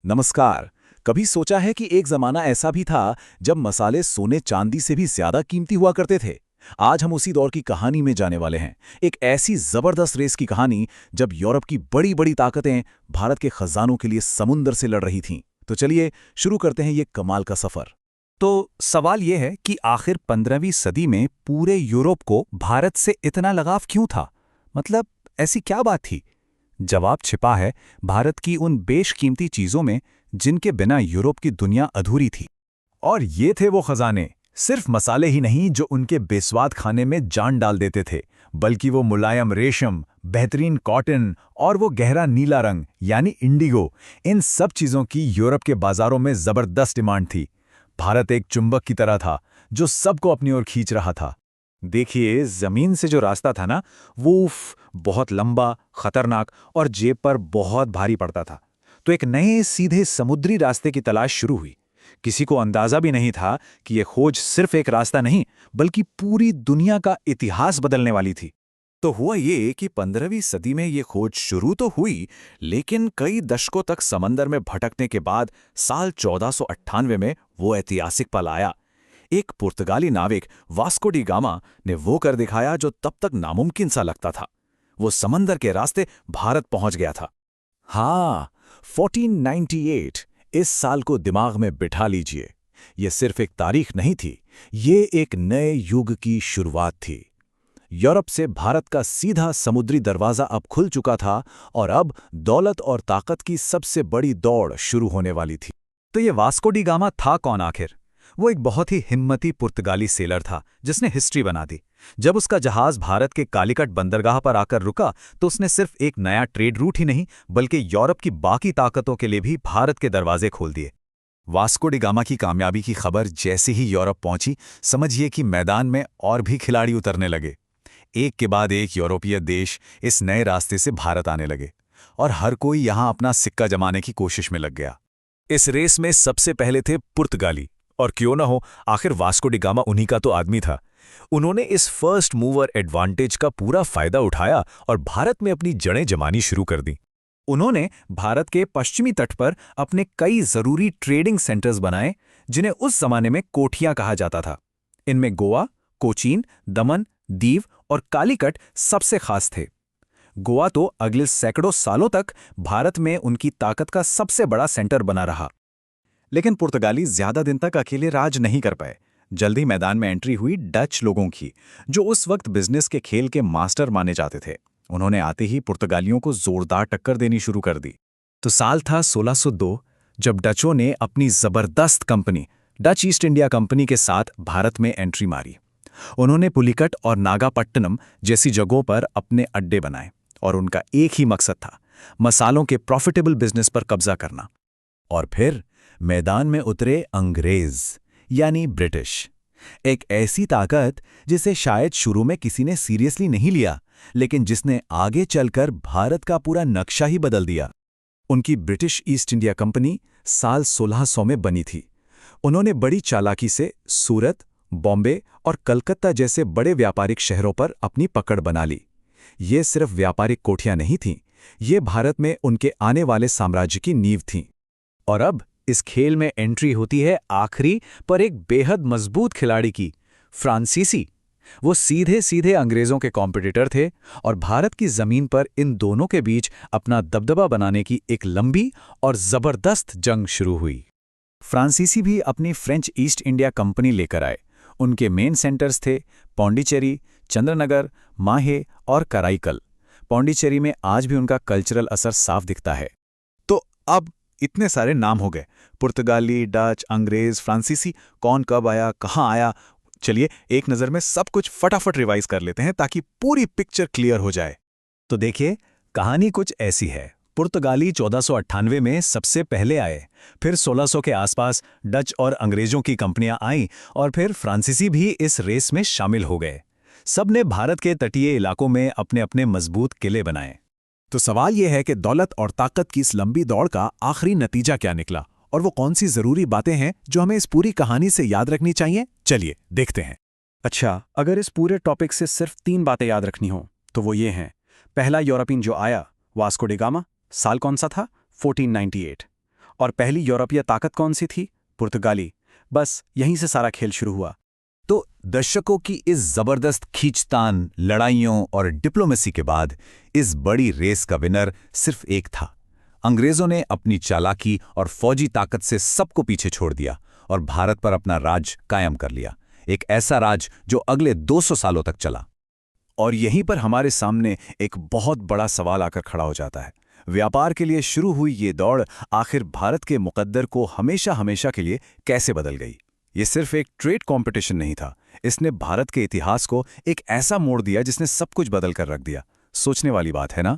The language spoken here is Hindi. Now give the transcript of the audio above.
नमस्कार। कभी सोचा है कि एक जमाना ऐसा भी था जब मसाले सोने चांदी से भी ज्यादा कीमती हुआ करते थे। आज हम उसी दौर की कहानी में जाने वाले हैं। एक ऐसी जबरदस्त रेस की कहानी जब यूरोप की बड़ी बड़ी ताकतें भारत के खजानों के लिए समुंदर से लड़ रही थीं। तो चलिए शुरू करते हैं ये कमाल का सफर। तो सवाल यह है कि आखिर 15वीं सदी में पूरे यूरोप को भारत से इतना लगाव क्यों था? मतलब ऐसी क्या बात थी? जवाब छिपा है भारत की उन बेशकीमती चीजों में जिनके बिना यूरोप की दुनिया अधूरी थी। और ये थे वो खजाने, सिर्फ मसाले ही नहीं जो उनके बेस्वाद खाने में जान डाल देते थे, बल्कि वो मुलायम रेशम, बेहतरीन कॉटन और वो गहरा नीला रंग यानी इंडिगो, इन सब चीज़ों की यूरोप के बाजारों में ज़बरदस्त डिमांड थी। भारत एक चुंबक की तरह था जो सबको अपनी ओर खींच रहा था। देखिए, जमीन से जो रास्ता था ना, वो बहुत लंबा, खतरनाक और जेब पर बहुत भारी पड़ता था। तो एक नए सीधे समुद्री रास्ते की तलाश शुरू हुई। किसी को अंदाजा भी नहीं था कि यह खोज सिर्फ एक रास्ता नहीं, बल्कि पूरी दुनिया का इतिहास बदलने वाली थी। तो हुआ ये कि 15वीं सदी में ये खोज शुरू तो हुई, लेकिन कई दशकों तक समंदर में भटकने के बाद साल 1498 में वो ऐतिहासिक पल आया। एक पुर्तगाली नाविक वास्को डी गामा ने वो कर दिखाया जो तब तक नामुमकिन सा लगता था। वो समंदर के रास्ते भारत पहुंच गया था। हाँ, 1498 इस साल को दिमाग में बिठा लीजिए। ये सिर्फ एक तारीख नहीं थी, ये एक नए युग की शुरुआत थी। यूरोप से भारत का सीधा समुद्री दरवाजा अब खुल चुका था और अब दौलत और ताकत की सबसे बड़ी दौड़ शुरू होने वाली थी। तो ये वास्को डी गामा था कौन आखिर? वो एक बहुत ही हिम्मती पुर्तगाली सेलर था जिसने हिस्ट्री बना दी। जब उसका जहाज भारत के कालीकट बंदरगाह पर आकर रुका तो उसने सिर्फ एक नया ट्रेड रूट ही नहीं, बल्कि यूरोप की बाकी ताकतों के लिए भी भारत के दरवाजे खोल दिए। वास्को डी गामा की कामयाबी की खबर जैसे ही यूरोप पहुंची, समझिए कि मैदान में और भी खिलाड़ी उतरने लगे। एक के बाद एक यूरोपीय देश इस नए रास्ते से भारत आने लगे और हर कोई यहां अपना सिक्का जमाने की कोशिश में लग गया। इस रेस में सबसे पहले थे पुर्तगाली, और क्यों न हो, आखिर वास्को डी गामा उन्हीं का तो आदमी था। उन्होंने इस फर्स्ट मूवर एडवांटेज का पूरा फायदा उठाया और भारत में अपनी जड़ें जमानी शुरू कर दी। उन्होंने भारत के पश्चिमी तट पर अपने कई जरूरी ट्रेडिंग सेंटर्स बनाए, जिन्हें उस जमाने में कोठियां कहा जाता था। इनमें गोवा, कोचीन, दमन, दीव और कालीकट सबसे खास थे। गोवा तो अगले सैकड़ों सालों तक भारत में उनकी ताकत का सबसे बड़ा सेंटर बना रहा। लेकिन पुर्तगाली ज्यादा दिन तक अकेले राज नहीं कर पाए। जल्दी मैदान में एंट्री हुई डच लोगों की, जो उस वक्त बिजनेस के खेल के मास्टर माने जाते थे। उन्होंने आते ही पुर्तगालियों को जोरदार टक्कर देनी शुरू कर दी। तो साल था 1602, जब डचों ने अपनी जबरदस्त company Dutch east India company के साथ भारत में एंट्री मारी। उन्होंने पुलिकट और नागापट्टनम जैसी जगहों पर अपने अड्डे बनाए और उनका एक ही मकसद था, मसालों के प्रॉफिटेबल बिजनेस पर कब्जा करना। और फिर मैदान में उतरे अंग्रेज यानी ब्रिटिश, एक ऐसी ताकत जिसे शायद शुरू में किसी ने सीरियसली नहीं लिया, लेकिन जिसने आगे चलकर भारत का पूरा नक्शा ही बदल दिया। उनकी ब्रिटिश ईस्ट इंडिया कंपनी साल 1600 में बनी थी। उन्होंने बड़ी चालाकी से सूरत, बॉम्बे और कलकत्ता जैसे बड़े व्यापारिक शहरों पर अपनी पकड़ बना ली। ये सिर्फ व्यापारिक कोठियां नहीं थीं, ये भारत में उनके आने वाले साम्राज्य की नींव थीं। और अब इस खेल में एंट्री होती है आखिरी पर एक बेहद मजबूत खिलाड़ी की, फ्रांसीसी। वो सीधे सीधे अंग्रेजों के कॉम्पिटिटर थे और भारत की जमीन पर इन दोनों के बीच अपना दबदबा बनाने की एक लंबी और जबरदस्त जंग शुरू हुई। फ्रांसीसी भी अपनी फ्रेंच ईस्ट इंडिया कंपनी लेकर आए। उनके मेन सेंटर्स थे पौंडीचेरी, चंद्रनगर, माहे और कराईकल। पौंडीचेरी में आज भी उनका कल्चरल असर साफ दिखता है। तो अब इतने सारे नाम हो गए, पुर्तगाली, डच, अंग्रेज, फ्रांसीसी, कौन कब आया, कहाँ आया। चलिए एक नज़र में सब कुछ फटाफट रिवाइज कर लेते हैं ताकि पूरी पिक्चर क्लियर हो जाए। तो देखिए, कहानी कुछ ऐसी है। पुर्तगाली 1498 में सबसे पहले आए, फिर 1600 के आसपास डच और अंग्रेजों की कंपनियां आईं और फिर फ्रांसीसी भी इस रेस में शामिल हो गए। सब ने भारत के तटीय इलाकों में अपने अपने मजबूत किले बनाए। तो सवाल यह है कि दौलत और ताकत की इस लंबी दौड़ का आखिरी नतीजा क्या निकला और वो कौन सी जरूरी बातें हैं जो हमें इस पूरी कहानी से याद रखनी चाहिए। चलिए देखते हैं। अच्छा, अगर इस पूरे टॉपिक से सिर्फ 3 बातें याद रखनी हो तो वो ये हैं। पहला यूरोपियन जो आया, वास्को डी गामा, साल कौन सा था? 1498। और पहली यूरोपीय ताकत कौन सी थी? पुर्तगाली। बस यहीं से सारा खेल शुरू हुआ। तो दशकों की इस जबरदस्त खींचतान, लड़ाइयों और डिप्लोमेसी के बाद इस बड़ी रेस का विनर सिर्फ एक था। अंग्रेजों ने अपनी चालाकी और फौजी ताकत से सबको पीछे छोड़ दिया और भारत पर अपना राज कायम कर लिया, एक ऐसा राज जो अगले 200 सालों तक चला। और यहीं पर हमारे सामने एक बहुत बड़ा सवाल आकर खड़ा हो जाता है। व्यापार के लिए शुरू हुई ये दौड़ आखिर भारत के मुकद्दर को हमेशा हमेशा के लिए कैसे बदल गई? ये सिर्फ एक ट्रेड कंपटीशन नहीं था, इसने भारत के इतिहास को एक ऐसा मोड़ दिया जिसने सब कुछ बदल कर रख दिया। सोचने वाली बात है ना?